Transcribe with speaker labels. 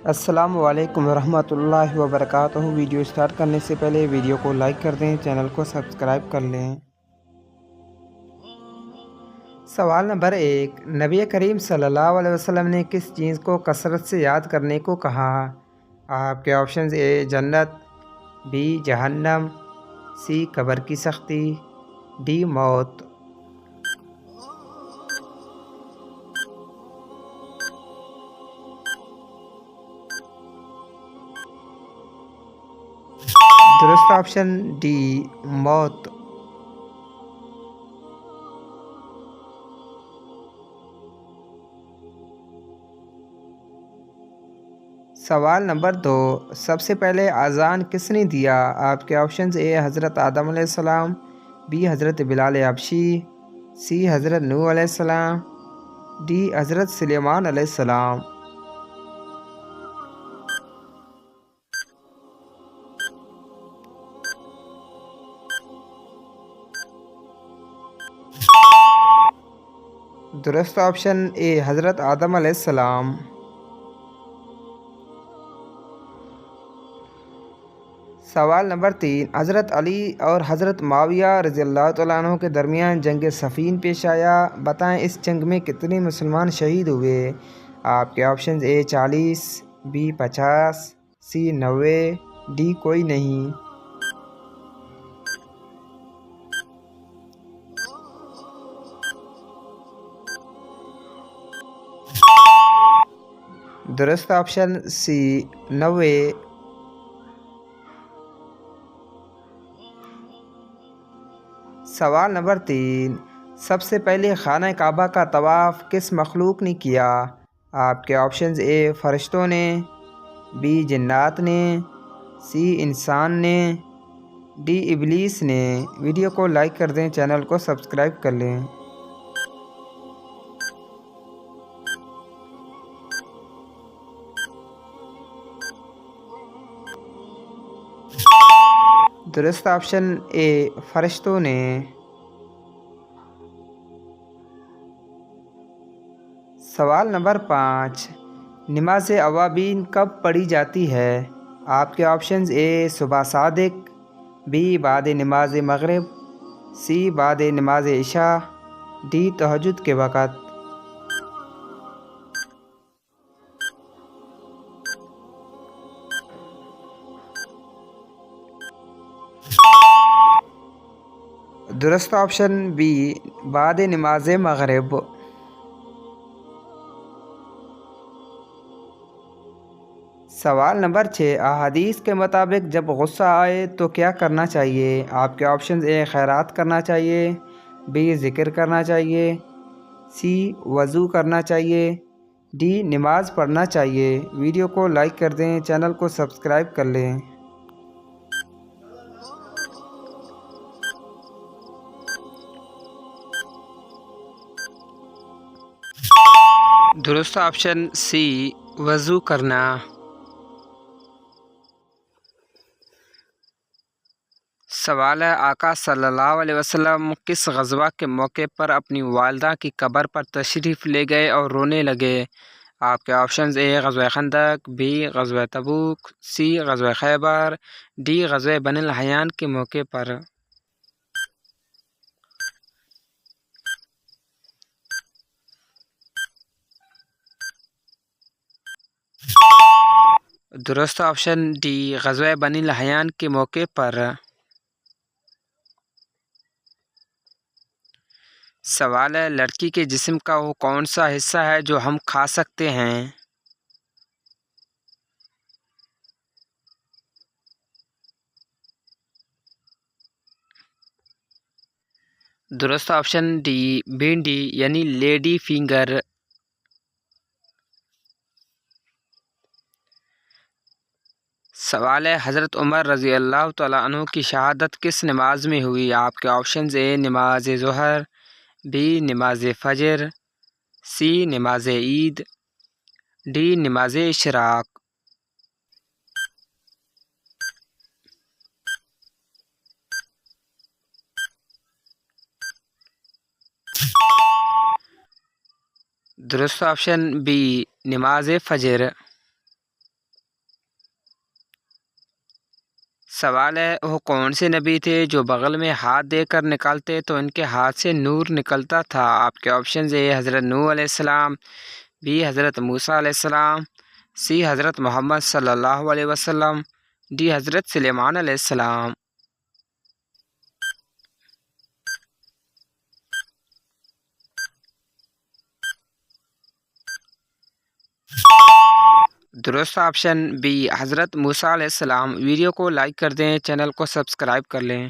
Speaker 1: السلام علیکم ورحمۃ اللہ وبرکاتہ۔ ویڈیو سٹارٹ کرنے سے پہلے ویڈیو کو لائک کر دیں، چینل کو سبسکرائب کر لیں۔ سوال نمبر 1، نبی کریم صلی اللہ علیہ وسلم نے کس چیز کو کثرت سے یاد کرنے کو کہا؟ آپ کے آپشنز: اے جنت، بی جہنم، سی قبر کی سختی، ڈی موت۔ درست آپشن ڈی موت۔ سوال نمبر 2، سب سے پہلے اذان کس نے دیا؟ آپ کے آپشنز: اے حضرت آدم علیہ السلام، بی حضرت بلال حبشی، سی حضرت نوح علیہ السلام، ڈی حضرت سلیمان علیہ السلام۔ درست آپشن اے حضرت آدم علیہ السلام۔ سوال نمبر 3، حضرت علی اور حضرت معاویہ رضی اللہ تعالیٰ عنہ کے درمیان جنگ صفین پیش آیا، بتائیں اس جنگ میں کتنے مسلمان شہید ہوئے؟ آپ کے options: A 40، B 50، C 90، D کوئی نہیں۔ درست آپشن سی 90۔ سوال نمبر 3، سب سے پہلے خانہ کعبہ کا طواف کس مخلوق نے کیا؟ آپ کے آپشنز: اے فرشتوں نے، بی جنات نے، سی انسان نے، ڈی ابلیس نے۔ ویڈیو کو لائک کر دیں، چینل کو سبسکرائب کر لیں۔ درست آپشن اے فرشتوں نے۔ سوال نمبر 5، نماز اوابین کب پڑھی جاتی ہے؟ آپ کے آپشنز: اے صبح صادق، بی بعد نماز مغرب، سی بعد نماز عشاء، ڈی تہجد کے وقت۔ درست آپشن بی بعد نماز مغرب۔ سوال نمبر 6، احادیث کے مطابق جب غصہ آئے تو کیا کرنا چاہیے؟ آپ کے آپشنز: اے خیرات کرنا چاہیے، بی ذکر کرنا چاہیے، سی وضو کرنا چاہیے، ڈی نماز پڑھنا چاہیے۔ ویڈیو کو لائک کر دیں، چینل کو سبسکرائب کر لیں۔ درست آپشن سی وضو کرنا۔ سوال ہے، آقا صلی اللہ علیہ وسلم کس غزوہ کے موقع پر اپنی والدہ کی قبر پر تشریف لے گئے اور رونے لگے؟ آپ کے آپشنز: اے غزوہ خندق، بی غزوہ تبوک، سی غزوہ خیبر، ڈی غزوہ بنی الحیان کے موقع پر۔ درست آپشن ڈی غزوہ بنی الحیان کے موقع پر۔ سوال ہے، لڑکی کے جسم کا وہ کون سا حصہ ہے جو ہم کھا سکتے ہیں؟ درست آپشن ڈی بھنڈی یعنی لیڈی فنگر۔ سوال ہے، حضرت عمر رضی اللہ تعالیٰ عنہ کی شہادت کس نماز میں ہوئی؟ آپ کے آپشنز: اے نماز ظہر، بی نماز فجر، سی نماز عید، ڈی نماز اشراق۔ درست آپشن بی نماز فجر۔ سوال ہے وہ کون سے نبی تھے جو بغل میں ہاتھ دے کر نکالتے تو ان کے ہاتھ سے نور نکلتا تھا؟ آپ کے آپشنز اے حضرت نوح علیہ السلام، بی حضرت موسیٰ علیہ السلام، سی حضرت محمد صلی اللہ علیہ وسلم، ڈی حضرت سلیمان علیہ السلام۔ درست آپشن بی حضرت موسیٰ علیہ السلام۔ ویڈیو کو لائک کر دیں، چینل کو سبسکرائب کر لیں۔